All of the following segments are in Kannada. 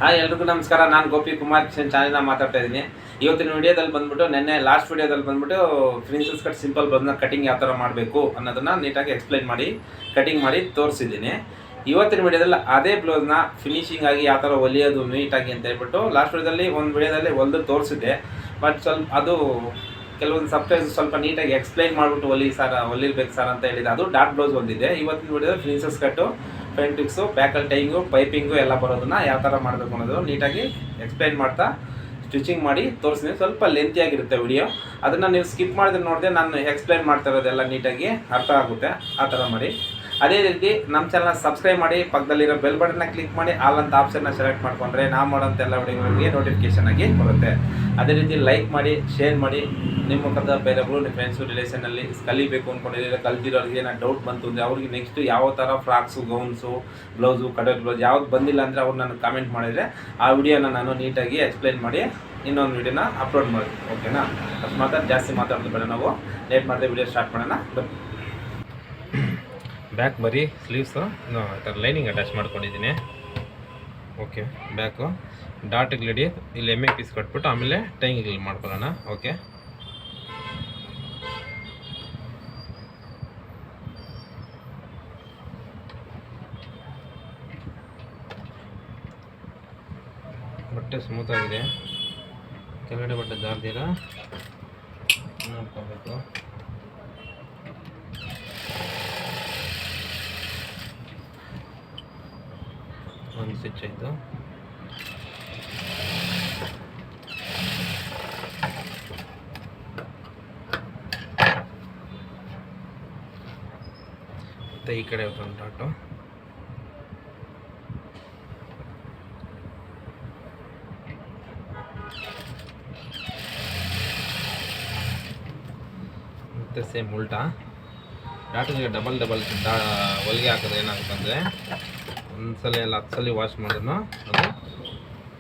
ಹಾಯ್ ಎಲ್ರಿಗೂ ನಮಸ್ಕಾರ. ನಾನು ಗೋಪಿ ಕುಮಾರ್ ಕಿಶನ್ ಚಾನಲ್ನ ಮಾತಾಡ್ತಾ ಇದ್ದೀನಿ. ಇವತ್ತಿನ ವಿಡಿಯೋದಲ್ಲಿ ಬಂದ್ಬಿಟ್ಟು ನೆನ್ನೆ ಲಾಸ್ಟ್ ವಿಡಿಯೋದಲ್ಲಿ ಬಂದ್ಬಿಟ್ಟು ಪ್ರಿನ್ಸಸ್ ಕಟ್ ಸಿಂಪಲ್ ಬ್ಲೌಸ್ನ ಕಟಿಂಗ್ ಯಾವ ಥರ ಮಾಡಬೇಕು ಅನ್ನೋದನ್ನು ನೀಟಾಗಿ ಎಕ್ಸ್ಪ್ಲೈನ್ ಮಾಡಿ ಕಟಿಂಗ್ ಮಾಡಿ ತೋರಿಸಿದ್ದೀನಿ. ಇವತ್ತಿನ ವಿಡಿಯೋದಲ್ಲಿ ಅದೇ ಬ್ಲೌಸ್ನ ಫಿನಿಶಿಂಗ್ ಆಗಿ ಯಾವ ಥರ ಹೊಲಿಯೋದು ನೀಟಾಗಿ ಅಂತ ಹೇಳ್ಬಿಟ್ಟು ಲಾಸ್ಟ್ ವಿಡಿಯೋದಲ್ಲಿ ಒಂದು ವಿಡಿಯೋದಲ್ಲಿ ಹೊಲಿದು ತೋರಿಸಿದ್ದೆ. ಬಟ್ ಸ್ವಲ್ಪ ಅದು ಕೆಲವೊಂದು ಸಬ್ಟೈಲ್ಸ್ ಸ್ವಲ್ಪ ನೀಟಾಗಿ ಎಕ್ಸ್ಪ್ಲೈನ್ ಮಾಡಿಬಿಟ್ಟು ಹೊಲಿರ್ಬೇಕು ಸರ್ ಅಂತ ಹೇಳಿದೆ. ಅದು ಡಾಟ್ ಬ್ಲೌಸ್ ಹೊಲಿದೆ. ಇವತ್ತಿನ ವಿಡಿಯೋದಲ್ಲಿ ಪ್ರಿನ್ಸಸ್ ಕಟ್ಟು, ಫ್ರಂಟ್ ಟಿಕ್ಸು, ಬ್ಯಾಕಲ್ ಟೈಂಗು, ಪೈಪಿಂಗು ಎಲ್ಲ ಬರೋದನ್ನ ಯಾವ ಥರ ಮಾಡಬೇಕು ಅನ್ನೋದು ನೀಟಾಗಿ ಎಕ್ಸ್ಪ್ಲೈನ್ ಮಾಡ್ತಾ ಸ್ಟಿಚಿಂಗ್ ಮಾಡಿ ತೋರಿಸ್ತೀನಿ. ಸ್ವಲ್ಪ ಲೆಂತಿಯಾಗಿರುತ್ತೆ ವಿಡಿಯೋ, ಅದನ್ನು ನೀವು ಸ್ಕಿಪ್ ಮಾಡಿದ್ರೆ ನೋಡಿದೆ ನಾನು ಎಕ್ಸ್ಪ್ಲೈನ್ ಮಾಡ್ತಾ ಇರೋದೆಲ್ಲ ನೀಟಾಗಿ ಅರ್ಥ ಆಗುತ್ತೆ. ಆ ಥರ ಮಾಡಿ. ಅದೇ ರೀತಿ ನಮ್ಮ ಚಾನಲ್ನ ಸಬ್ಸ್ಕ್ರೈಬ್ ಮಾಡಿ, ಪಕ್ಕದಲ್ಲಿರೋ ಬೆಲ್ ಬಟನ್ನ ಕ್ಲಿಕ್ ಮಾಡಿ ಆಲ್ ಅಂತ ಆಪ್ಷನ್ನ ಸೆಲೆಕ್ಟ್ ಮಾಡ್ಕೊಂಡ್ರೆ ನಾವು ಮಾಡೋಂಥ ಎಲ್ಲ ವಿಡಿಯೋಗಳಿಗೆ ನೋಟಿಫಿಕೇಷನ್ ಆಗಿ ಬರುತ್ತೆ. ಅದೇ ರೀತಿ ಲೈಕ್ ಮಾಡಿ, ಶೇರ್ ಮಾಡಿ. ನಿಮ್ಮ ಮುಖದ ಬೇರೆಯವರು ನಿಮ್ಮ ಫ್ರೆಂಡ್ಸು ರಿಲೇಷನಲ್ಲಿ ಕಲಿಬೇಕು ಅಂದ್ಕೊಂಡಿದ್ರೆ, ಕಲ್ತಿರೋರಿಗೆ ಏನಾದ್ರು ಡೌಟ್ ಬಂತು ಅಂದರೆ ಅವ್ರಿಗೆ ನೆಕ್ಸ್ಟು ಯಾವ ಥರ frocks, gowns, blouse, cutter blouse ಯಾವ್ದು ಬಂದಿಲ್ಲ ಅಂದರೆ ಅವ್ರು ನನಗೆ ಕಮೆಂಟ್ ಮಾಡಿದರೆ ಆ ವಿಡಿಯೋನ ನಾನು ನೀಟಾಗಿ ಎಕ್ಸ್ಪ್ಲೈನ್ ಮಾಡಿ ಇನ್ನೊಂದು ವಿಡಿಯೋನ ಅಪ್ಲೋಡ್ ಮಾಡ್ತೀನಿ. ಓಕೆನಾ? ಅಷ್ಟು ಜಾಸ್ತಿ ಮಾತಾಡೋದು ಬೇಡ, ನಾವು ಲೇಟ್ ಮಾಡಿದೆ ವಿಡಿಯೋ ಸ್ಟಾರ್ಟ್ ಮಾಡೋಣ. ಬ್ಯಾಕ್ ಬರೀ ಸ್ಲೀವ್ಸು ಈ ಥರ ಲೈನಿಂಗ್ ಅಟ್ಯಾಚ್ ಮಾಡ್ಕೊಂಡಿದ್ದೀನಿ. ಓಕೆ, ಬ್ಯಾಕು ಡಾಟಿಗೆ ರೆಡಿ, ಇಲ್ಲಿ ಎಮ್ಮೆ ಪೀಸ್ ಕಟ್ಬಿಟ್ಟು ಆಮೇಲೆ ಟೈಂಗಿಗೆ ಮಾಡ್ಕೊಳ್ಳೋಣ. ಓಕೆ, ಬಟ್ಟೆ ಸ್ಮೂತಾಗಿದೆ, ಕೆಳಗಡೆ ಬಟ್ಟೆ ಜಾರ್ದಿರ ನೋಡ್ಕೋಬೇಕು. ಒಂದು ಸ್ಟಿಚ್ ಆಯಿತು. ಮತ್ತು ಈ ಕಡೆ ಒಂದು ಡಾಟು, ಮತ್ತು ಸೇಮ್ ಉಲ್ಟಾ ಡಾಟಿಗೆ ಡಬಲ್ ಹೊಲಿಗೆ ಹಾಕಿದ್ರೆ ಏನಾಗುತ್ತೆ ಅಂದರೆ ಒಂದ್ಸಲ ಎಲ್ಲ 10 ಸಲ ವಾಶ್ ಮಾಡಿದ್ರು ಅದು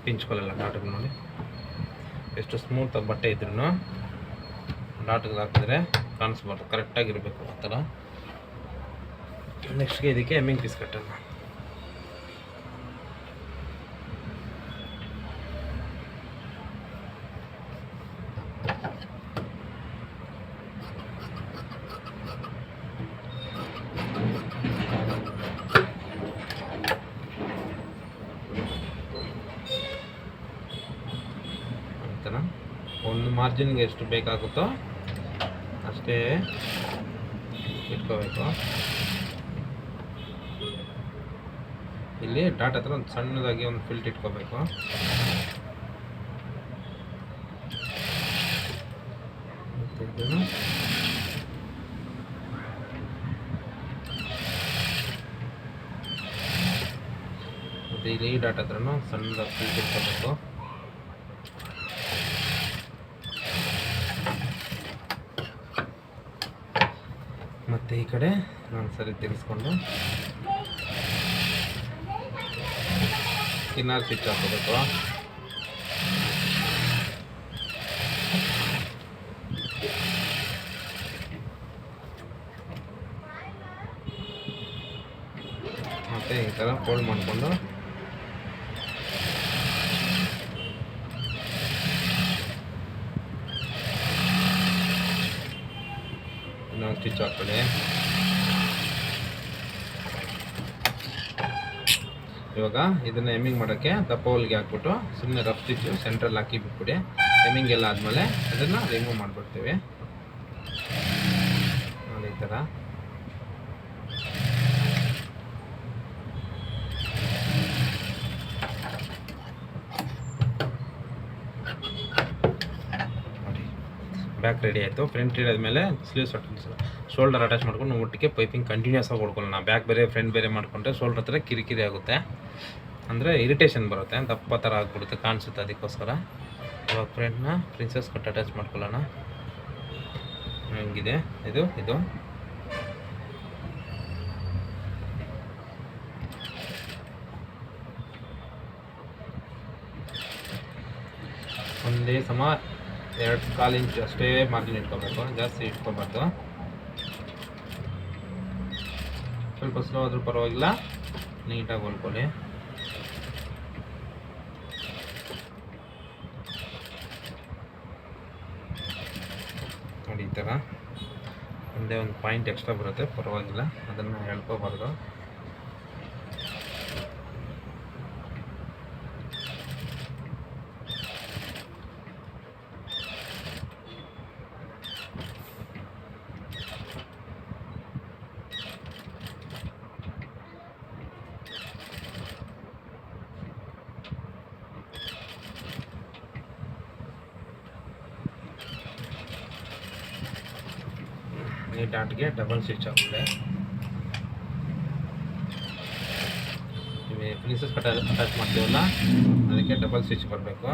ಪಿಂಚ್ಕೊಳ್ಳಲ್ಲ. ಡಾಟಿಗೆ ನೋಡಿ ಎಷ್ಟು ಸ್ಮೂತಾಗಿ ಬಟ್ಟೆ ಇದ್ರೂ ಡಾಟಿಗೆ ಹಾಕಿದ್ರೆ ಕಾಣಿಸ್ಬಾರ್ದು, ಕರೆಕ್ಟಾಗಿರಬೇಕು ಆ ಥರ. ನೆಕ್ಸ್ಟ್ಗೆ ಇದಕ್ಕೆ ಎಮ್ಮಿಂಗ್ ಪೀಸ್ ಕಟ್ಟೋಣ. ಒಂದು ಮಾರ್ಜಿನ್ಗೆ ಎಷ್ಟು ಬೇಕಾಗುತ್ತೋ ಅಷ್ಟೇ ಇಟ್ಕೋಬೇಕು. ಇಲ್ಲಿ ಡಾಟ್ ಹತ್ರ ಒಂದು ಸಣ್ಣದಾಗಿ ಒಂದು ಫಿಲ್ಟ್ ಇಟ್ಕೋಬೇಕು. ಮತ್ತು ಇಲ್ಲಿ ಈ ಡಾಟ್ ಹತ್ರನೂ ಸಣ್ಣದಾಗಿ ಫಿಲ್ಟ್ ಇಟ್ಕೋಬೇಕು. ಮತ್ತು ಈ ಕಡೆ ನಾನು ಸರಿ ತಿರ್ಸ್ಕೊಂಡು ಕಿನ್ನಾರು ಸ್ಟಿಚ್ ಹಾಕೋಬೇಕು. ಮತ್ತು ಈ ಥರ ಫೋಲ್ಡ್ ಮಾಡಿಕೊಂಡು ಸ್ಟಿಚ್ ಹಾಕೊಳ್ಳಿ. ಇವಾಗ ಇದನ್ನು ಎಮ್ಮಿಂಗ್ ಮಾಡೋಕ್ಕೆ ದಪ್ಪ ಹೊಲಿಗೆ ಹಾಕ್ಬಿಟ್ಟು ಸುಮ್ಮನೆ ರಫ್ ಸ್ಟಿಚ್ಚು ಸೆಂಟ್ರಲ್ಲಿ ಹಾಕಿ ಬಿಟ್ಬಿಡಿ. ಎಮ್ಮಿಂಗ್ ಎಲ್ಲ ಆದಮೇಲೆ ಅದನ್ನು ರಿಮೂವ್ ಮಾಡಿಬಿಡ್ತೀವಿ. ನೋಡಿ ಈ ಥರ. ಬ್ಯಾಕ್ ರೆಡಿ ಆಯಿತು. ಫ್ರಂಟ್ ಇಡಾದ್ಮೇಲೆ ಸ್ಲೀವ್ಸ್ ಶೋಲ್ಡರ್ ಅಟ್ಯಾಚ್ ಮಾಡ್ಕೊಂಡು ಒಟ್ಟಿಗೆ ಪೈಪಿಂಗ್ ಕಂಟಿನ್ಯೂಸ್ ಆಗಿ ಹೊಡ್ಕೊಳ್ಳೋಣ. ಬ್ಯಾಕ್ ಬೇರೆ ಫ್ರಂಟ್ ಬೇರೆ ಮಾಡಿಕೊಂಡ್ರೆ ಶೋಲ್ಡರ್ ಹತ್ರ ಕಿರಿಕಿರಿ ಆಗುತ್ತೆ, ಅಂದರೆ ಇರಿಟೇಷನ್ ಬರುತ್ತೆ, ದಪ್ಪ ಥರ ಆಗಿಬಿಡುತ್ತೆ, ಕಾಣಿಸುತ್ತೆ. ಅದಕ್ಕೋಸ್ಕರ ಇವಾಗ ಫ್ರಂಟ್ನ ಪ್ರಿನ್ಸಸ್ ಕಟ್ ಅಟ್ಯಾಚ್ ಮಾಡ್ಕೊಳ್ಳೋಣ. ಹಂಗಿದೆ ಇದು ಒಂದೇ ಸಮ 2.25 ಇಂಚ್ ಅಷ್ಟೇ ಮಾರ್ಜಿನ್ ಇಟ್ಕೋಬೇಕು, ಜಾಸ್ತಿ ಇಟ್ಕೋಬಾರ್ದು. ಸ್ವಲ್ಪ ಸ್ಲೋ ಆದರೂ ಪರವಾಗಿಲ್ಲ, ನೀಟಾಗಿ ಹೊಲ್ಕೊಳ್ಳಿ. ಥರ ಒಂದೇ ಒಂದು ಪಾಯಿಂಟ್ ಎಕ್ಸ್ಟ್ರಾ ಬರುತ್ತೆ, ಪರವಾಗಿಲ್ಲ, ಅದನ್ನು ಹೇಳ್ಕೋಬಾರ್ದು. ಈ ಡಾಟ್ಗೆ ಡಬಲ್ ಸ್ವಿಚ್ ಆಗುತ್ತೆ. ಫಿನಿಷಸ್ ಅಟ್ಯಾಚ್ ಮಾಡ್ತೀವಲ್ಲ, ಅದಕ್ಕೆ ಡಬಲ್ ಸ್ವಿಚ್ ಬರಬೇಕು.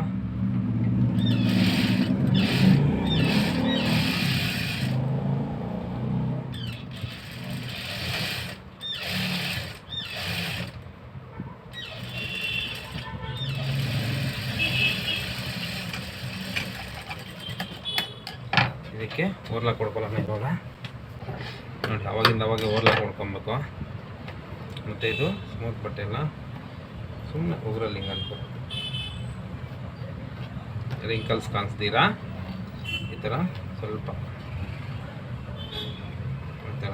ಇದಕ್ಕೆ ಓರ್ಲಾಕ್ ಕೊಡ್ಕೊಳ್ಳೋಣ ಇವಾಗ. ನೋಡಿ, ಅವಾಗಿಂದ ಅವಾಗ ಓರ್ಲಾಕ್ ಕೊಡ್ಕೊಬೇಕು. ಮತ್ತು ಇದು ಸ್ಮೂತ್ ಬಟ್ಟೆ ಎಲ್ಲ ಸುಮ್ಮನೆ ಉಗ್ರಲ್ಲಿ ಹಿಂಗೆ ಅನ್ಕೋ, ರಿಂಕಲ್ಸ್ ಕಾಣಿಸ್ತೀರಾ ಈ ಥರ ಸ್ವಲ್ಪ ಈ ಥರ.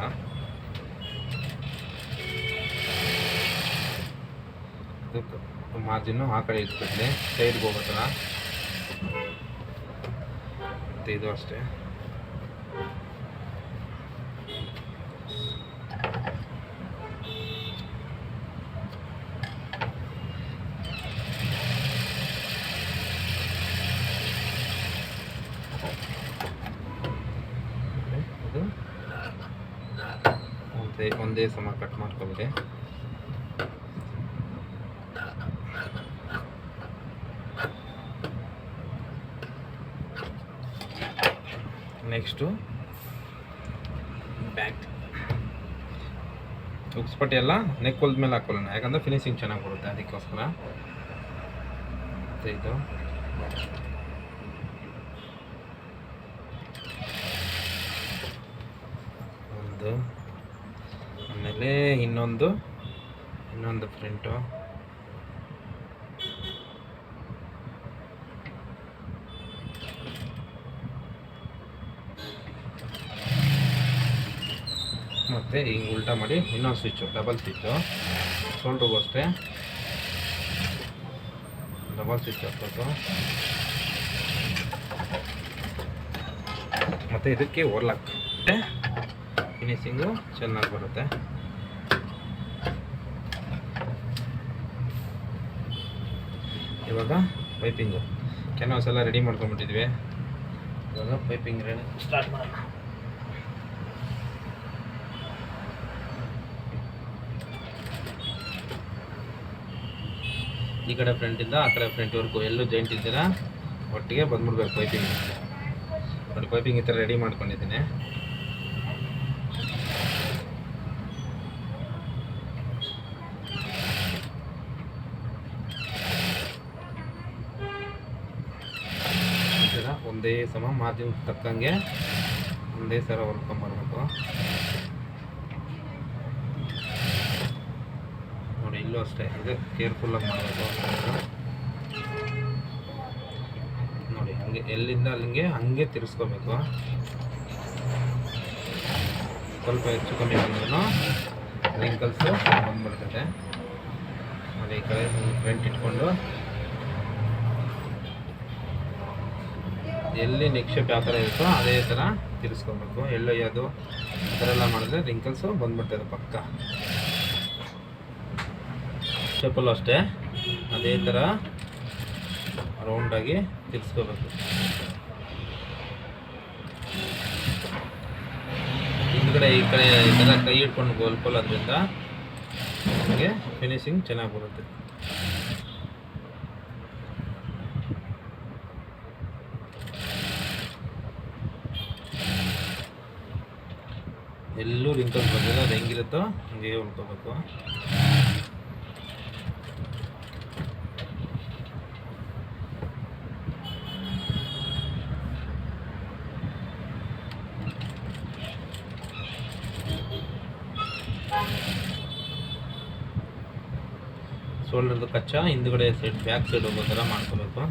ಇದು ಮಾರ್ಜಿನ್ನು ಆ ಕಡೆ ಇಟ್ಬಿಡ್ಲಿ, ಸೈಡ್ಗೆ ಹೋಗೋ ಥರ. ಮತ್ತು ಇದು ಅಷ್ಟೇ. ಒಂದೇ ಸಮ ಕಟ್ ಮಾಡ್ಕೊಬಿಡಿ. ನೆಕ್ಸ್ಟು ಬ್ಯಾಕ್ ಹುಕ್ಸ್ ಪಟ್ಟಿ ಎಲ್ಲ ನೆಕ್ ಹೊಲ್ದ ಮೇಲೆ ಹಾಕೊಳ್ಳೋಣ, ಯಾಕಂದರೆ ಫಿನಿಶಿಂಗ್ ಚೆನ್ನಾಗಿ ಬರುತ್ತೆ, ಅದಕ್ಕೋಸ್ಕರ. ಮತ್ತು ಇದು ಒಂದು, ಆಮೇಲೆ ಇನ್ನೊಂದು ಪ್ರಿಂಟು. ಮತ್ತು ಹಿಂಗೆ ಉಲ್ಟಾ ಮಾಡಿ ಇನ್ನೊಂದು ಸ್ವಿಚ್ಚು, ಡಬಲ್ ಸ್ವಿಚ್ಚು. ಶೋಲ್ಡ್ರಿಗೂ ಅಷ್ಟೇ ಡಬಲ್ ಸ್ವಿಚ್ ಹಾಕ್ಬೇಕು. ಮತ್ತು ಇದಕ್ಕೆ ಓರ್ಲಾಕ್, ಫಿನಿಶಿಂಗು ಚೆನ್ನಾಗಿ ಬರುತ್ತೆ. ಇವಾಗ ಪೈಪಿಂಗು ಕ್ಯಾನ್ವಾಸ್ ಎಲ್ಲ ರೆಡಿ ಮಾಡ್ಕೊಂಡ್ಬಿಟ್ಟಿದ್ವಿ. ಇವಾಗ ಪೈಪಿಂಗ್ ರೆಡಿ ಸ್ಟಾರ್ಟ್ ಮಾಡೋಣ. ಈ ಕಡೆ ಫ್ರಂಟಿಂದ ಆ ಕಡೆ ಫ್ರಂಟ್ವರೆಗೂ ಎಲ್ಲೂ ಜಾಯಿಂಟ್ ಇದ್ದೀರಾ ಒಟ್ಟಿಗೆ ಬಂದ್ಬಿಡ್ಬೇಕು ಪೈಪಿಂಗ್. ನೋಡಿ, ಪೈಪಿಂಗ್ ಈ ಥರ ರೆಡಿ ಮಾಡ್ಕೊಂಡಿದ್ದೀನಿ. ಒಂದೇ ಸಮ ಮಾರ್ಜಿನ್ ತಕ್ಕಂಗೆ ಒಂದೇ ಸರ ಹೊಲ್ಕೊಂಬರ್ಬೇಕು. ನೋಡಿ, ಇಲ್ಲೂ ಅಷ್ಟೇ, ಇದು ಕೇರ್ಫುಲ್ಲಾಗಿ ಮಾಡಬೇಕು. ನೋಡಿ, ಹಂಗೆ ಎಲ್ಲಿಂದ ಅಲ್ಲಿಗೆ ಹಂಗೆ ತಿರ್ಸ್ಕೋಬೇಕು. ಸ್ವಲ್ಪ ಹೆಚ್ಚು ಕಮ್ಮಿ ಬಂದ್ರೂ ರಿಂಕಲ್ಸು ಬಂದ್ಬಿಡ್ತದೆ. ನೋಡಿ, ಈ ಕಡೆ ಫ್ರಂಟ್ ಇಟ್ಕೊಂಡು ಎಲ್ಲಿ ನಿಕ್ಷೇಪ ಯಾವ ಥರ ಇರುತ್ತೋ ಅದೇ ಥರ ತಿರ್ಸ್ಕೊಬೇಕು. ಎಲ್ಲೊಯ್ಯೋದು ಆ ಥರ ಎಲ್ಲ ಮಾಡಿದ್ರೆ ರಿಂಕಲ್ಸು ಬಂದ್ಬಿಡ್ತದೆ ಪಕ್ಕ. ಸ್ಟೆಪ್ಪಲ್ಲೂ ಅಷ್ಟೇ ಅದೇ ಥರ ರೌಂಡಾಗಿ ತಿರ್ಸ್ಕೋಬೇಕು. ಹಿಂದ್ಗಡೆ ಈ ಕಡೆ ಇದೆಲ್ಲ ಕೈ ಇಟ್ಕೊಂಡು ಗೋಲ್ಕೊಳ್ಳೋದ್ರಿಂದ ನಮಗೆ ಫಿನಿಶಿಂಗ್ ಚೆನ್ನಾಗಿ ಬರುತ್ತೆ. ಎಲ್ಲೂ ರಿಂಕಲ್ಸ್ ಬಂದಿಲ್ಲ, ಅದು ಹೆಂಗಿರುತ್ತೋ ಹಂಗೆ ಉಳ್ಕೋಬೇಕು. ಶೋಲ್ಡರ್ದು ಕಚ್ಚಾ ಹಿಂದ್ಗಡೆ ಸೈಡ್ ಬ್ಯಾಕ್ ಸೈಡ್ ಹೋಗೋ ಥರ ಮಾಡ್ಕೋಬೇಕು.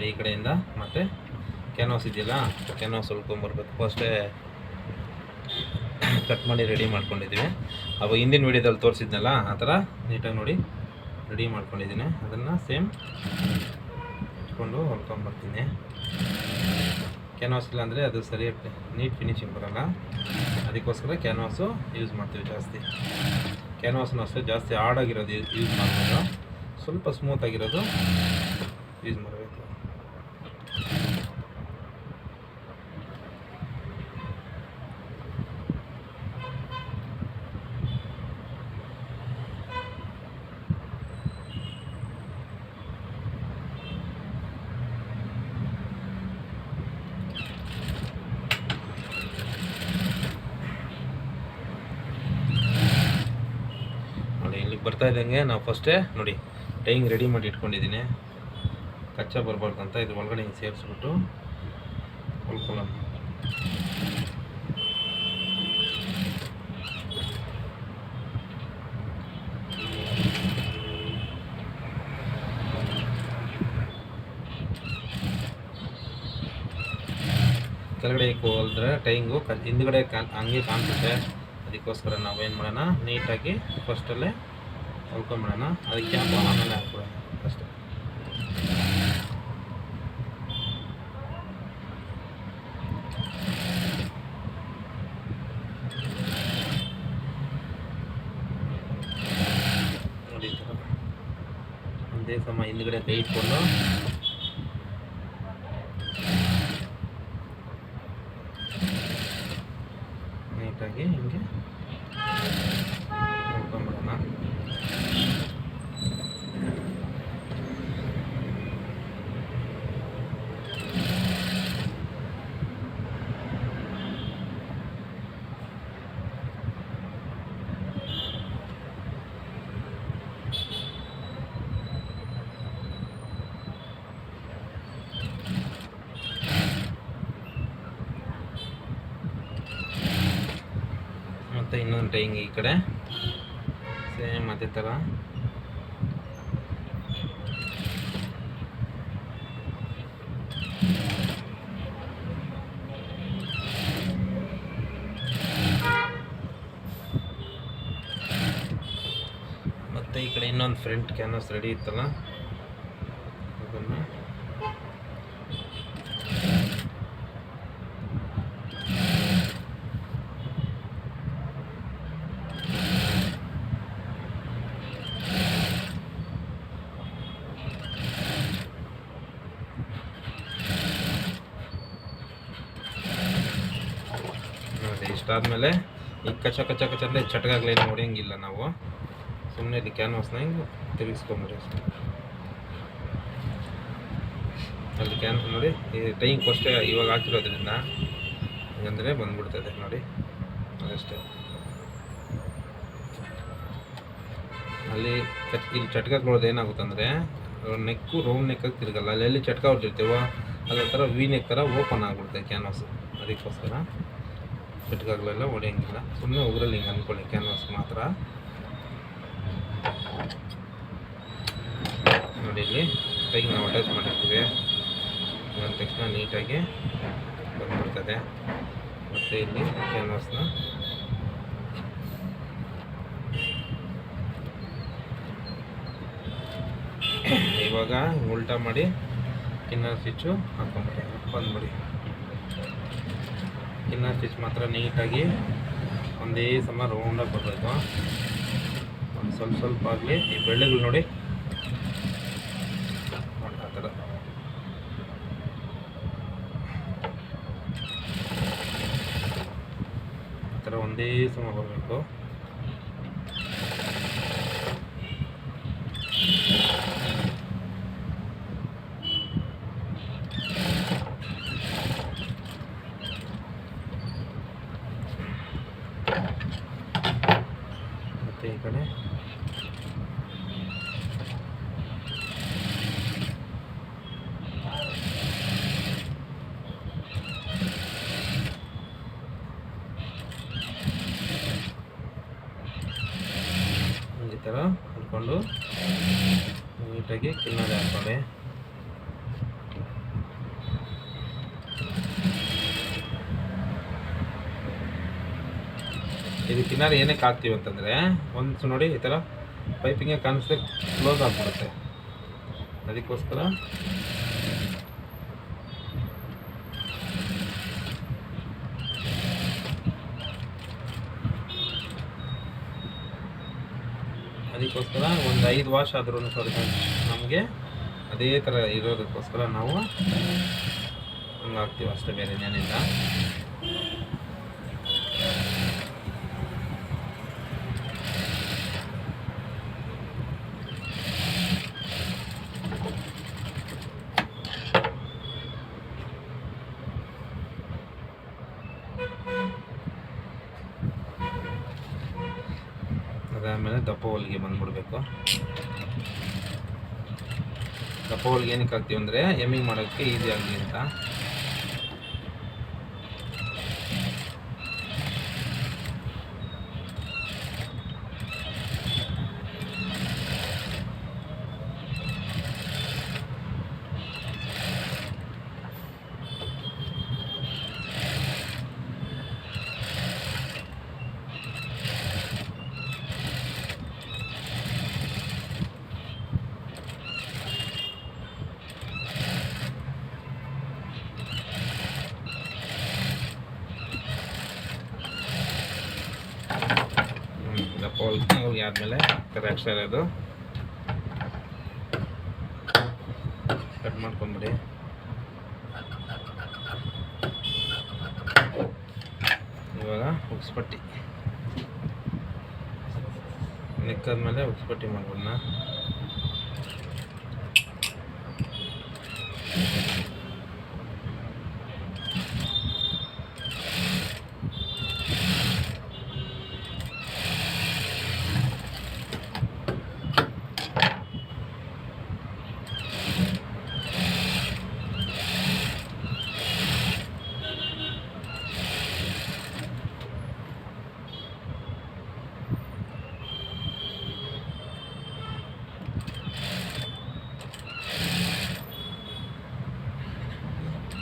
ನೋಡಿ ಈ ಕಡೆಯಿಂದ ಮತ್ತು ಕ್ಯಾನ್ವಾಸ್ ಇದೆಯಲ್ಲ ಕ್ಯಾನ್ವಾಸ್ ಉಳ್ಕೊಂಬರ್ಬೇಕು. ಫಸ್ಟೇ ಕಟ್ ಮಾಡಿ ರೆಡಿ ಮಾಡ್ಕೊಂಡಿದ್ದೀವಿ. ಅವಾಗ ಹಿಂದಿನ ವೀಡಿಯೋದಲ್ಲಿ ತೋರಿಸಿದ್ನಲ್ಲ ಆ ಥರ ನೀಟಾಗಿ ನೋಡಿ ರೆಡಿ ಮಾಡ್ಕೊಂಡಿದ್ದೀನಿ. ಅದನ್ನು ಸೇಮ್ ಇಟ್ಕೊಂಡು ಹೊಲ್ಕೊಂಬರ್ತೀನಿ. ಕ್ಯಾನ್ವಾಸ್ ಇಲ್ಲ ಅಂದರೆ ಅದು ಸರಿಯಾಗಿ ನೀಟ್ ಫಿನಿಶಿಂಗ್ ಬರೋಲ್ಲ. ಅದಕ್ಕೋಸ್ಕರ ಕ್ಯಾನ್ವಾಸು ಯೂಸ್ ಮಾಡ್ತೀವಿ ಜಾಸ್ತಿ. ಕ್ಯಾನ್ವಾಸ್ನೂ ಅಷ್ಟೇ ಜಾಸ್ತಿ ಹಾರ್ಡಾಗಿರೋದು ಯೂಸ್ ಮಾಡ್ಬೋದು, ಸ್ವಲ್ಪ ಸ್ಮೂತಾಗಿರೋದು ಯೂಸ್ ಮಾಡಬೇಕು. ಬರ್ತಾ ಇದ್ದಂಗೆ ನಾವು ಫಸ್ಟೇ ನೋಡಿ ಟೈಯಿಂಗ್ ರೆಡಿ ಮಾಡಿ ಇಟ್ಕೊಂಡಿದ್ದೀನಿ. ಕಚ್ಚಾ ಬರಬಾರ್ದು ಅಂತ ಇದು ಒಳಗಡೆ ಹಿಂಗೆ ಸೇರಿಸ್ಬಿಟ್ಟು ಹೊಲ್ಕೊಳ್ಳೋಣ. ಕೆಳಗಡೆ ಹೋದ್ರೆ ಟೈಯಿಂಗು ಹಿಂದ್ಗಡೆ ಹಂಗೆ ಕಾಣಿಸುತ್ತೆ. ಅದಕ್ಕೋಸ್ಕರ ನಾವೇನು ಮಾಡೋಣ, ನೀಟಾಗಿ ಫಸ್ಟಲ್ಲೇ ಹೊಲ್ಕೊಂಬಿಡೋಣ. ಅದಕ್ಕೆ ಕ್ಯಾಪ್ ಆಮೇಲೆ ಹಾಕ್ಬಿಡೋಣ ಅಷ್ಟೇ. ನೋಡಿ ಈ ಥರ ಒಂದೇ ಸಮ ಹಿಂದ್ಗಡೆ ಕೈ ಇಟ್ಕೊಂಡು ನೀಟಾಗಿ ಹಿಂಗೆ ಹೊಲ್ಕೊಂಬಿಡೋಣ. ಮತ್ತು ಇನ್ನೊಂದು ಟೈಯಿಂಗ್ ಈ ಕಡೆ ಸೇಮ್ ಅದೇ ಥರ ಮತ್ತು ಈ ಕಡೆ ಇನ್ನೊಂದು ಫ್ರಂಟ್ ಕ್ಯಾನ್ವಾಸ್ ರೆಡಿ ಇತ್ತಲ್ಲ ಅದನ್ನು ಇಷ್ಟಾದಮೇಲೆ ಈ ಕಚ್ಚಲ್ಲೇ ಚಟಕಾಗ್ಲೇನು ಹೊಡೆಯಂಗಿಲ್ಲ ನಾವು. ಸುಮ್ಮನೆ ಇಲ್ಲಿ ಕ್ಯಾನ್ವಾಸ್ನ ಹಿಂಗೆ ತಿರುಗಿಸ್ಕೊಂಬಿಡಿ ಅಷ್ಟೇ. ಅಲ್ಲಿ ನೋಡಿ ಈ ಟೈಯಿಂಗ್ ಫಸ್ಟೇ ಇವಾಗ ಹಾಕಿರೋದ್ರಿಂದ ಹಂಗಂದರೆ ಬಂದ್ಬಿಡ್ತದೆ ನೋಡಿ ಅದಷ್ಟೇ. ಅಲ್ಲಿ ಇಲ್ಲಿ ಚಟ್ಕಾಗ್ಳೋದು ಏನಾಗುತ್ತಂದರೆ ನೆಕ್ಕು ರೌಂಡ್ ನೆಕ್ಕಾಗಿ ತಿರುಗಲ್ಲ. ಅಲ್ಲೆಲ್ಲಿ ಚಟ್ಕ ಹೊಟ್ಟಿರ್ತೀವೋ ಅದೇ ಥರ ವಿ ನೆಕ್ ಥರ ಓಪನ್ ಆಗಿಬಿಡುತ್ತೆ ಕ್ಯಾನ್ವಾಸು. ಅದಕ್ಕೋಸ್ಕರ ಚಟ್ಕಾಗಳೆಲ್ಲ ಹೊಡೆಯಂಗಿಲ್ಲ. ಸುಮ್ಮನೆ ಉಗುರಲ್ಲಿ ಹಿಂಗೆ ಅಂದ್ಕೊಳ್ಳಿ ಕ್ಯಾನ್ವಾಸ್ ಮಾತ್ರ. ನೋಡಿ ಇಲ್ಲಿ ಕೈಗೆ ನಾವು ಅಟ್ಯಾಚ್ ಮಾಡಿರ್ತೀವಿ, ಅಂದ ತಕ್ಷಣ ನೀಟಾಗಿ ಬಂದ್ಬಿಡ್ತದೆ. ಮತ್ತು ಇಲ್ಲಿ ಕ್ಯಾನ್ವಾಸ್ನ ಇವಾಗ ಉಲ್ಟಾ ಮಾಡಿ ಕಿನ್ನರ್ ಸ್ಟಿಚ್ಚು ಹಾಕೊಂಬಿಡಿ, ಬಂದ್ಬಿಡಿ. ಕಿನ್ನರ್ ಸ್ಟಿಚ್ ಮಾತ್ರ ನೀಟಾಗಿ ಒಂದೇ ಸಮ ರೌಂಡಾಗಿ ಬರಬೇಕು. ಒಂದು ಸ್ವಲ್ಪ ಆಗಲಿ ಈ ಬೆಳ್ಳೆಗಳು ನೋಡಿ ಆ ಥರ ಒಂದೇ ಸಮ ಬರಬೇಕು. ಮತ್ತು ಈ ಕಡೆ ಈ ಥರ ಹಾಕ್ಕೊಂಡು ನೀಟಾಗಿ ಕಿನ್ನರಿ ಹಾಕ್ಕೊಳ್ಳಿ. ಇದಕ್ಕಿನ್ನಾರು ಏನಕ್ಕೆ ಹಾಕ್ತೀವಿ ಅಂತಂದರೆ ಒಂದು ನೋಡಿ ಈ ಥರ ಪೈಪಿಂಗೆ ಕಾಣಿಸ್ದೆ ಕ್ಲೋಸ್ ಆಗಿಬಿಡುತ್ತೆ. ಅದಕ್ಕೋಸ್ಕರ ಒಂದು 5 ವಾಶ್ ಆದ್ರೂ ಸ್ವಲ್ಪ ನಮಗೆ ಅದೇ ಥರ ಇರೋದಕ್ಕೋಸ್ಕರ ನಾವು ಹಂಗೆ ಹಾಕ್ತೀವಿ ಅಷ್ಟೇ, ಬೇರೆ ಏನಿಲ್ಲ. ಅದಾದಮೇಲೆ ದಪ್ಪ ಹೊಲಿಗೆ ಬಂದ್ಬಿಡ್ಬೇಕು. ದಪ್ಪ ಹೊಲಿಗೆ ಏನಕ್ಕೆ ಹಾಕ್ತೀವಿ ಅಂದರೆ ಎಮ್ಮಿಂಗ್ ಮಾಡೋಕ್ಕೆ ಈಸಿ ಆಗಲಿ ಅಂತ. ದಪ್ಪ ಹೊಲಿಗೆ ಆದಮೇಲೆ ಥರ ಎಕ್ಸ್ಟ್ರಾ ಇರೋದು ಕಟ್ ಮಾಡ್ಕೊಂಬಿಡಿ. ಇವಾಗ ಉಕ್ಸ್ಪಟ್ಟಿ ನೆಕ್ಕಾದ್ಮೇಲೆ ಉಕ್ಸ್ಪಟ್ಟಿ ಮಾಡ್ಬೋಣ.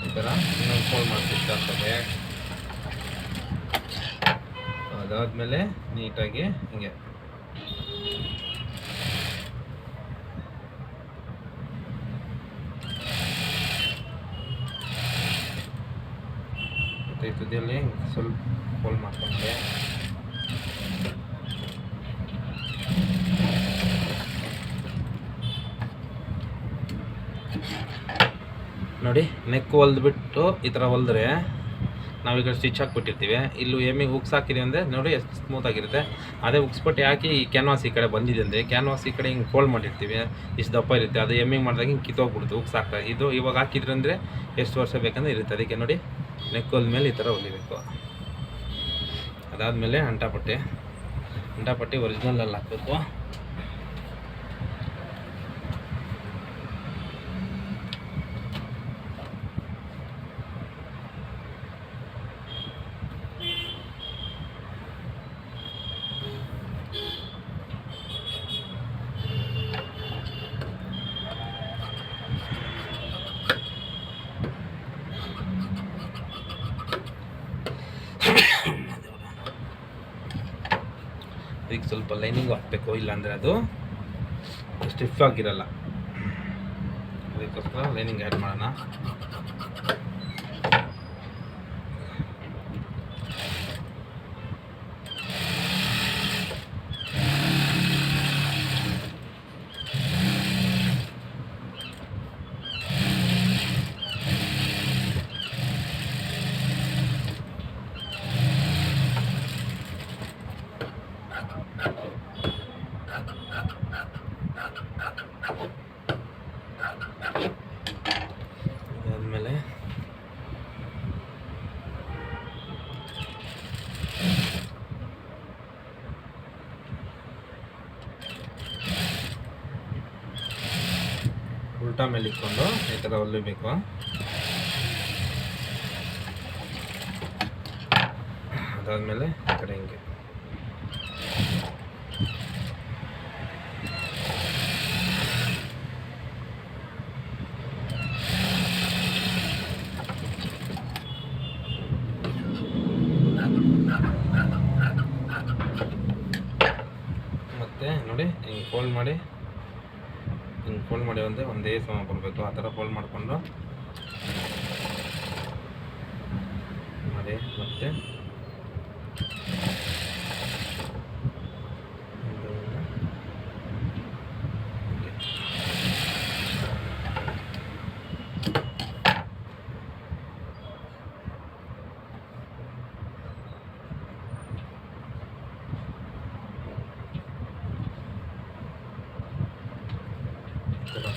ಈ ಥರ ಇನ್ನೊಂದು ಫೋಲ್ಡ್ ಮಾಡ್ತಿರ್ತಾರೆ. ಅದಾದಮೇಲೆ ನೀಟಾಗಿ ಹಿಂಗೆ ಮತ್ತು ಈ ತುದಿಯಲ್ಲಿ ಸ್ವಲ್ಪ ಫೋಲ್ಡ್ ಮಾಡ್ಕೊಂಡ್ರೆ ನೋಡಿ. ನೆಕ್ ಹೊಲ್ದ್ಬಿಟ್ಟು ಈ ಥರ ಹೊಲಿದ್ರೆ ನಾವೀಗ ಸ್ಟಿಚ್ ಹಾಕ್ಬಿಟ್ಟಿರ್ತೀವಿ. ಇಲ್ಲೂ ಎಮ್ಮಿಗೆ ಹುಕ್ಸ್ ಹಾಕಿದ್ದೀವಿ ಅಂದರೆ ನೋಡಿ ಎಷ್ಟು ಸ್ಮೂತಾಗಿರುತ್ತೆ. ಅದೇ ಹುಕ್ಸ್ಪಟ್ಟಿ ಹಾಕಿ ಈ ಕ್ಯಾನ್ವಾಸ್ ಈ ಕಡೆ ಬಂದಿದೆ ಅಂದರೆ ಕ್ಯಾನ್ವಾಸ್ ಈ ಕಡೆ ಹಿಂಗೆ ಫೋಲ್ಡ್ ಮಾಡಿರ್ತೀವಿ, ಇಷ್ಟು ದಪ್ಪ ಇರುತ್ತೆ. ಅದು ಎಮ್ಮಿಂಗ್ ಮಾಡಿದಾಗ ಹಿಂಗೆ ಕಿತ್ತೋಗ್ಬಿಡುತ್ತೆ ಹುಕ್ಸ್ ಹಾಕ್ತಾರೆ. ಇದು ಇವಾಗ ಹಾಕಿದ್ರೆ ಅಂದರೆ ಎಷ್ಟು ವರ್ಷ ಬೇಕಂದ್ರೆ ಇರುತ್ತೆ. ಅದಕ್ಕೆ ನೋಡಿ ನೆಕ್ ಹೊಲ್ದ್ಮೇಲೆ ಈ ಥರ ಹೊಲಿಬೇಕು. ಅದಾದಮೇಲೆ ಅಂಟಾಪಟ್ಟಿ ಒರಿಜಿನಲಲ್ಲಿ ಹಾಕಬೇಕು. ಇದಕ್ಕೆ ಸ್ವಲ್ಪ ಲೈನಿಂಗು ಹಾಕಬೇಕು, ಇಲ್ಲಾಂದರೆ ಅದು ಸ್ಟಿಫ್ ಆಗಿರಲ್ಲ. ಅದಕ್ಕೋಸ್ಕರ ಲೈನಿಂಗ್ ಆ್ಯಡ್ ಮಾಡೋಣ. ಅದಾದಮೇಲೆ ಉಲ್ಟಾ ಮೇಲೆ ಇಟ್ಕೊಂಡು ಈ ಥರ ಹೊಲಿಬೇಕು. ಅದಾದಮೇಲೆ ಈ ಕಡೆ ಹಿಂಗೆ ಮತ್ತು ನೋಡಿ ಹಿಂಗೆ ಫೋಲ್ಡ್ ಮಾಡಿ ಒಂದೇ ಸಮ ಬರಬೇಕು. ಆ ಥರ ಫೋಲ್ಡ್ ಮಾಡಿಕೊಂಡು ಮಾಡಿ ಮತ್ತು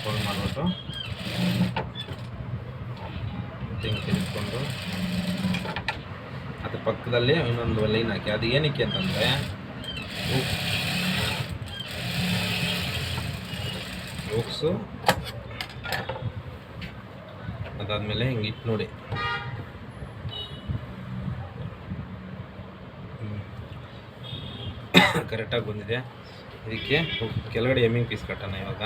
ಫೋಲ್ಡ್ ಮಾಡಿಬಿಟ್ಟು ಹಿಂಗೆ ತಿನ್ನಿಸ್ಕೊಂಡು ಅದ್ರ ಪಕ್ಕದಲ್ಲಿ ಇನ್ನೊಂದು ಲೈನ್ ಹಾಕಿ. ಅದು ಏನಕ್ಕೆ ಅಂತಂದರೆ ಹುಕ್ಸು ಅದಾದಮೇಲೆ ಹಿಂಗೆ ಇಟ್ಟು ನೋಡಿ ಕರೆಕ್ಟಾಗಿ ಬಂದಿದೆ. ಇದಕ್ಕೆ ಕೆಳಗಡೆ ಎಮ್ಮಿಂಗ್ ಪೀಸ್ ಕಟ್ಟೋಣ ಇವಾಗ.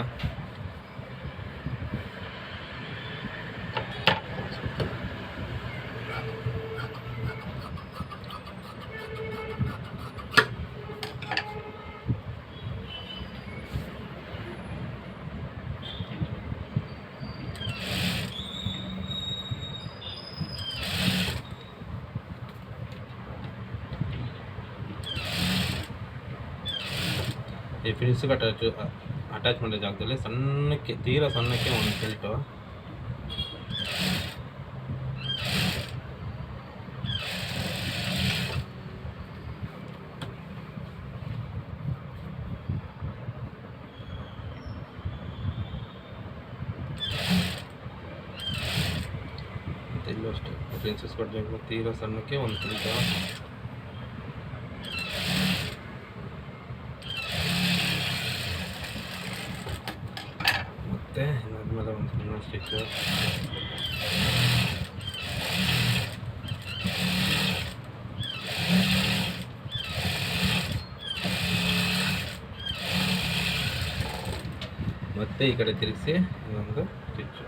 ಈ ಫಿನಿಶ್ಗೆ ಅಟ್ಯಾಚ್ ಮಾಡೋ ಜಾಗದಲ್ಲಿ ಸಣ್ಣಕ್ಕೆ ತೀರಾ ಸಣ್ಣಕ್ಕೆ ಒಂದು ಬೆಲ್ಟು ಮತ್ತು ಇಲ್ಲೂ ಅಷ್ಟೇ ಪ್ರಿನ್ಸಸ್ ಕಟ್ ಜಾಗದಲ್ಲಿ ತೀರಾ ಸಣ್ಣಕ್ಕೆ ಒಂದು ಬೆಲ್ಟು. ಇದಾದ್ಮೇಲೆ ಒಂದು ಸಣ್ಣ ಸ್ಟಿಚ್ಚು ಮತ್ತೆ ಈ ಕಡೆ ತಿರುಗಿಸಿ ಇನ್ನೊಂದು ಸ್ಟಿಚ್ಚು.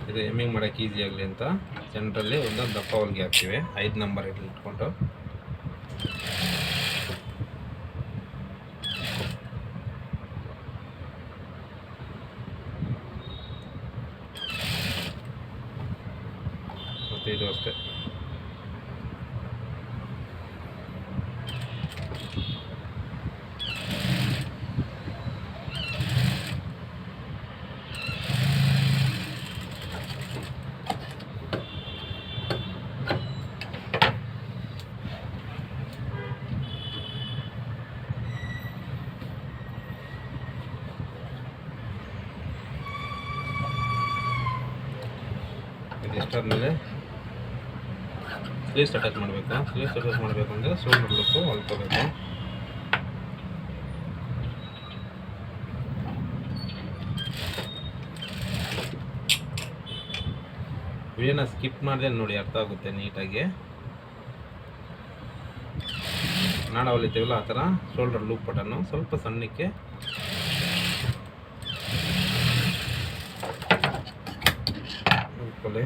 ಇದು ಎಮ್ಮಿಂಗ್ ಮಾಡೋಕ್ಕೆ ಈಸಿ ಆಗಲಿ ಅಂತ ಸೆಂಟ್ರಲ್ಲಿ ಒಂದು ದಪ್ಪ ಹೊಲಿಗೆ ಹಾಕ್ತೀವಿ 5 ನಂಬರ್ ಇಟ್ಕೊಂಡು. ಮತ್ತು ಇದು ಅಷ್ಟೇ. ಇಷ್ಟಾದ್ಮೇಲೆ ಸ್ಲೀವ್ಸ್ ಅಟ್ಯಾಚ್ ಮಾಡಬೇಕು. ಸ್ಲೀವ್ಸ್ ಅಟ್ಯಾಚ್ ಮಾಡಬೇಕು ಅಂದರೆ ಶೋಲ್ಡರ್ ಲುಕ್ಕು ಹೊಲ್ಕೋಬೇಕು. ವಿಡಿಯೋನ ಸ್ಕಿಪ್ ಮಾಡಿದೆ ನೋಡಿ, ಅರ್ಥ ಆಗುತ್ತೆ ನೀಟಾಗಿ. ನಾಡ ಹೊಲಿತೀವಲ್ಲ ಆ ಥರ ಶೋಲ್ಡರ್ ಲೂಪ್ ಬಟನ್ನು ಸ್ವಲ್ಪ ಸಣ್ಣಕ್ಕೆ ಹೊಲ್ಕೊಳ್ಳಿ.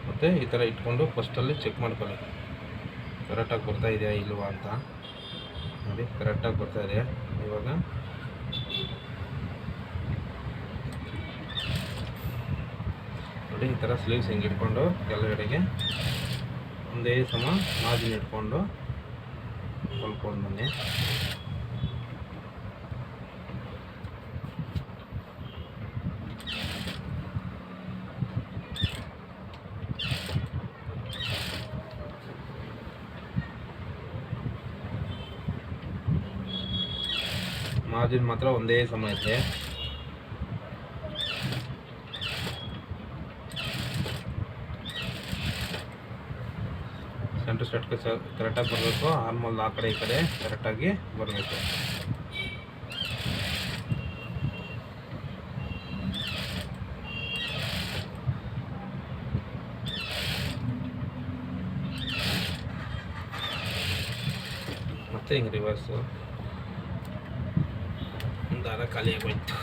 ಮತ್ತು ಈ ಥರ ಇಟ್ಕೊಂಡು ಫಸ್ಟಲ್ಲಿ ಚೆಕ್ ಮಾಡ್ಕೊಳ್ಳಿ ಕರೆಕ್ಟಾಗಿ ಬರ್ತಾ ಇದೆಯಾ ಇಲ್ವಾ ಅಂತ. ನೋಡಿ ಕರೆಕ್ಟಾಗಿ ಬರ್ತಾ ಇದೆ. ಇವಾಗ ನೋಡಿ ಈ ಥರ ಸ್ಲೀವ್ಸ್ ಹಿಂಗೆ ಇಟ್ಕೊಂಡು ಕೆಳಗಡೆಗೆ ಒಂದೇ ಸಮ ಮಾರ್ಜಿನ್ ಇಟ್ಕೊಂಡು ಹೊಲ್ಕೊಂಡು ಬನ್ನಿ. ಮಾರ್ಜಿನ್ ಮಾತ್ರ ಒಂದೇ ಸಮ ಇದೆ. ಸೆಂಟ್ರ್ ಸ್ಟಡ್ಗೆ ಕರೆಕ್ಟಾಗಿ ಬರಬೇಕು. ಆರ್ಮಲ್ಲಿ ಆ ಕಡೆ ಈ ಕಡೆ ಕರೆಕ್ಟಾಗಿ ಬರಬೇಕು. ಮತ್ತೆ ಹಿಂಗೆ ರಿವರ್ಸು ದಾರ ಖಾಲಿಯಾಗೋಯ್ತು.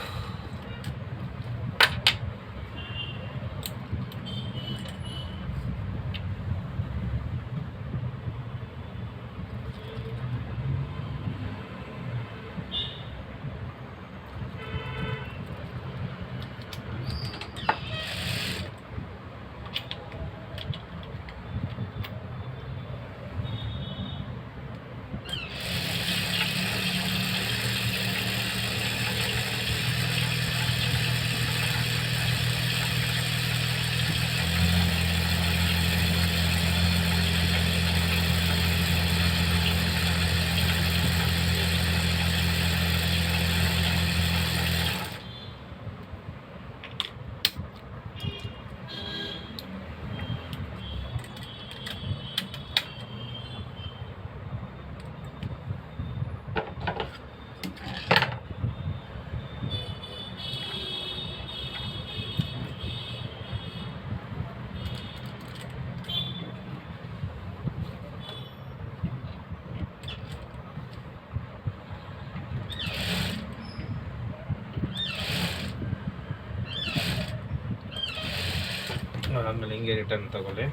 ಆಮೇಲೆ ಹಿಂಗೆ ರಿಟರ್ನ್ ತಗೊಳ್ಳಿ.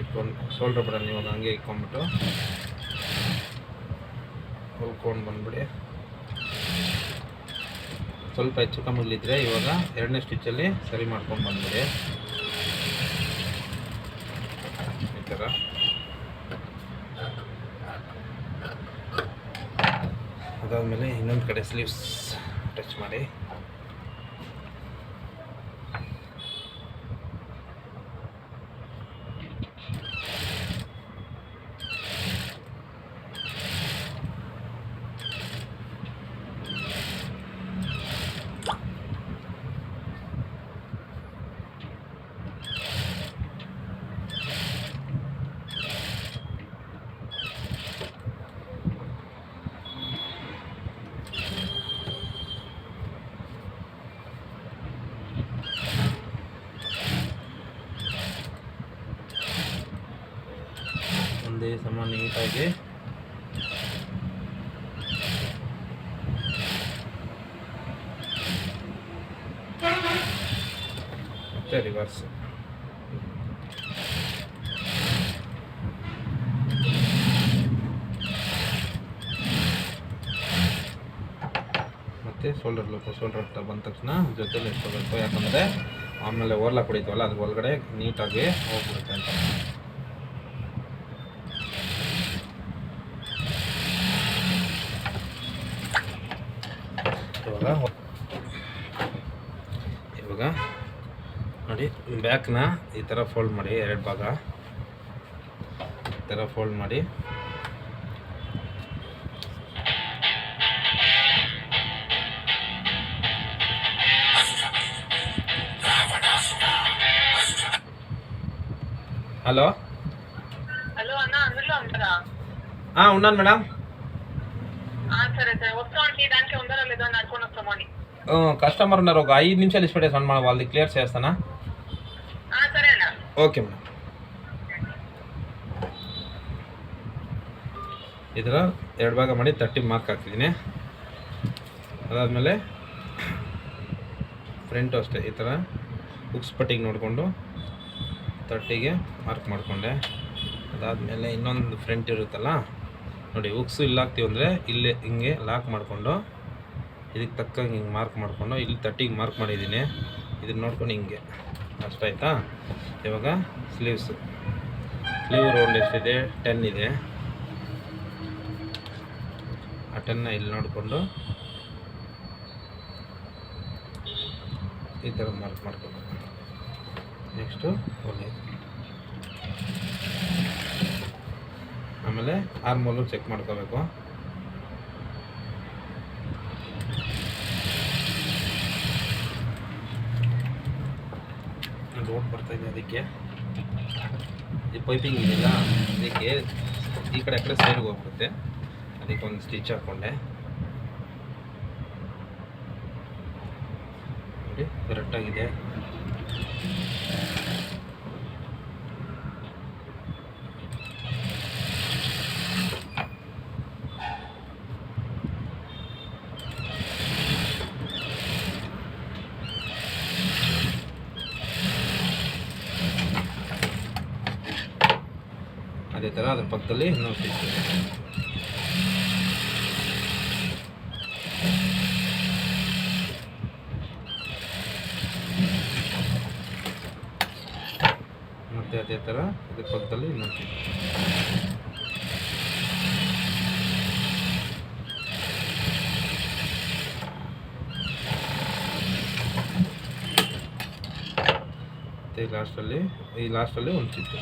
ಇಟ್ಕೊಂಡು ಶೋಲ್ಡ್ರ್ ಬಟನ್ ಇವಾಗ ಹಂಗೆ ಇಟ್ಕೊಂಡ್ಬಿಟ್ಟು ಹೊಲ್ಕೊಂಡು ಬಂದ್ಬಿಡಿ. ಸ್ವಲ್ಪ ಹೆಚ್ಚು ಕಮ್ಮಿಲಿದ್ದರೆ ಇವಾಗ ಎರಡನೇ ಸ್ಟಿಚ್ಚಲ್ಲಿ ಸರಿ ಮಾಡ್ಕೊಂಡು ಬಂದ್ಬಿಡಿ. ಈ ಥರ ಅದಾದಮೇಲೆ ಇನ್ನೊಂದು ಕಡೆ ಸ್ಲೀವ್ಸ್ ಟಚ್ ಮಾಡಿ ಒಂದೇ ಸಮ ನೀಟಾಗಿ ಮತ್ತೆ ರಿವರ್ಸ್. ಮತ್ತು ಶೋಲ್ಡರ್ ಲೂಪು, ಶೋಲ್ಡರ್ ಹತ್ರ ಬಂದ ತಕ್ಷಣ ಜೊತೆಲಿ ಇಟ್ಕೋಬೇಕು. ಯಾಕಂದರೆ ಆಮೇಲೆ ಓರ್ಲಾಕ್ ಹೊಡಿತೀವಲ್ಲ ಅದ್ರ ಒಳಗಡೆ ನೀಟಾಗಿ ಹೋಗ್ಬಿಡುತ್ತೆ ಅಂತ. ಇವಾಗ ನೋಡಿ ಬ್ಯಾಕ್ನ ಈ ಥರ ಫೋಲ್ಡ್ ಮಾಡಿ, ಎರಡು ಭಾಗ ಈ ಥರ ಫೋಲ್ಡ್ ಮಾಡಿ హలో హలో అన్న అందులో ఉంటారా? ఉన్నాను మేడం. సరే సరే వస్తామండి. దానికి ఉందరా లేదా నడుకొని వస్తామని. కస్టమర్ ఉన్నారు, ఒక 5 నిమిషాలు ఇచ్చి పెట్టేసాను మన వాళ్ళది క్లియర్ చేస్తానా? సరే అన్న. Okay madam. ಈ ಥರ ಎರಡು ಭಾಗ ಮಾಡಿ 30 ಮಾರ್ಕ್ ಹಾಕ್ತಿದ್ದೀನಿ. ಅದಾದಮೇಲೆ ಫ್ರಂಟು ಅಷ್ಟೇ ಈ ಥರ ಹುಕ್ಸ್ ಪಟ್ಟಿಗೆ ನೋಡಿಕೊಂಡು 30ಗೆ ಮಾರ್ಕ್ ಮಾಡಿಕೊಂಡೆ. ಅದಾದಮೇಲೆ ಇನ್ನೊಂದು ಫ್ರಂಟ್ ಇರುತ್ತಲ್ಲ ನೋಡಿ, ಹುಕ್ಸು ಇಲ್ಲಿ ಹಾಕ್ತೀವಿ ಅಂದರೆ ಇಲ್ಲೇ ಹಿಂಗೆ ಲಾಕ್ ಮಾಡಿಕೊಂಡು ಇದಕ್ಕೆ ತಕ್ಕಂಗೆ ಹಿಂಗೆ ಮಾರ್ಕ್ ಮಾಡಿಕೊಂಡು ಇಲ್ಲಿ 30ಗೆ ಮಾರ್ಕ್ ಮಾಡಿದ್ದೀನಿ. ಇದನ್ನು ನೋಡ್ಕೊಂಡು ಹಿಂಗೆ ಅಷ್ಟಾಯ್ತಾ. ಇವಾಗ ಸ್ಲೀವ್ ರೌಂಡ್ ಎಷ್ಟಿದೆ? 10 ಇದೆ. ಆ 10ನ ಇಲ್ಲಿ ನೋಡಿಕೊಂಡು ಈ ಥರ ಮಾರ್ಕ್ ಮಾಡ್ಕೋಬೇಕು. ನೆಕ್ಸ್ಟು ಕೊನೆಯದು. ಆಮೇಲೆ ಆರ್ಮೋಲು ಚೆಕ್ ಮಾಡ್ಕೋಬೇಕು. ರೋಡ್ ಬರ್ತಾಯಿದೆ, ಅದಕ್ಕೆ ಈ ಪೈಪಿಂಗ್ ಇದೆಯಲ್ಲ ಅದಕ್ಕೆ ಈ ಕಡೆ ಸೈಡ್ಗೆ ಹೋಗ್ಬಿಡುತ್ತೆ. ಅದಕ್ಕೆ ಒಂದು ಸ್ಟಿಚ್ ಹಾಕ್ಕೊಂಡೆ. ನೋಡಿ ಕರೆಕ್ಟಾಗಿದೆ. ಅದೇ ಥರ ಅದ್ರ ಪಕ್ಕದಲ್ಲಿ ಇನ್ನೊಂದು ಸ್ಟಿಚ್. ಮತ್ತು ಅದೇ ಥರ ಅದ್ರ ಪಕ್ಕದಲ್ಲಿ ಇನ್ನೊಂದು ಸ್ಟಿಚ್. ಮತ್ತು ಈ ಲಾಸ್ಟಲ್ಲಿ ಒಂದು ಸ್ಟಿಚ್.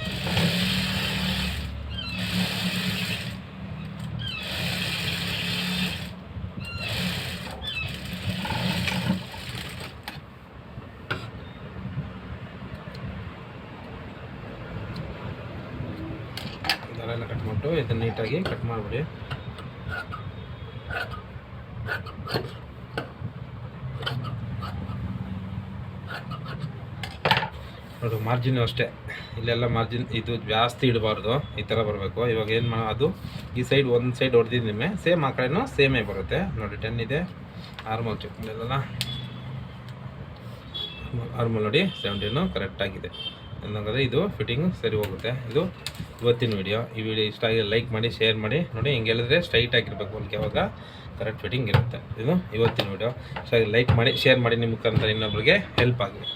ಎಲ್ಲ ಕಟ್ ಮಾಡಿಬಿಟ್ಟು ಇದನ್ನು ನೀಟಾಗಿ ಕಟ್ ಮಾಡಿಬಿಡಿ. ನೋಡು ಮಾರ್ಜಿನ್ ಅಷ್ಟೇ, ಇಲ್ಲೆಲ್ಲ ಮಾರ್ಜಿನ್ ಇದು ಜಾಸ್ತಿ ಇಡಬಾರ್ದು, ಈ ಥರ ಬರಬೇಕು. ಇವಾಗ ಏನು ಅದು ಈ ಸೈಡ್ ಒಂದು ಸೈಡ್ ಹೊಡೆದಿದ್ದೀನಿ, ಸೇಮ್ ಆ ಕಡೆನೂ ಸೇಮೇ ಬರುತ್ತೆ. ನೋಡಿ 10 ಇದೆ. ಆರ್ಮಲ್ ಚೆಕ್ ಮಾಡಿಲ್ಲ, ಆರ್ಮಲ್ ನೋಡಿ 17 ಕರೆಕ್ಟಾಗಿದೆ. ಅನ್ನೋಂಗಾದ್ರೆ ಇದು ಫಿಟ್ಟಿಂಗ್ ಸರಿ ಹೋಗುತ್ತೆ. ಇದು ಇವತ್ತಿನ ವಿಡಿಯೋ. ಈ ವಿಡಿಯೋ ಇಷ್ಟ ಆಗಿ ಲೈಕ್ ಮಾಡಿ, ಶೇರ್ ಮಾಡಿ. ನೋಡಿ ಹಿಂಗೆ ಹೇಳಿದ್ರೆ ಸ್ಟ್ರೈಟ್ ಆಗಿರಬೇಕು, ಅದಕ್ಕೆ ಅವಾಗ ಕರೆಕ್ಟ್ ಫಿಟ್ಟಿಂಗ್ ಇರುತ್ತೆ. ಇದು ಇವತ್ತಿನ ವಿಡಿಯೋ. ಇಷ್ಟ ಆಗಿ ಲೈಕ್ ಮಾಡಿ, ಶೇರ್ ಮಾಡಿ, ನಿಮ್ಮ ಮುಖಾಂತರ ಇನ್ನೊಬ್ರಿಗೆ ಹೆಲ್ಪ್ ಆಗಲಿ.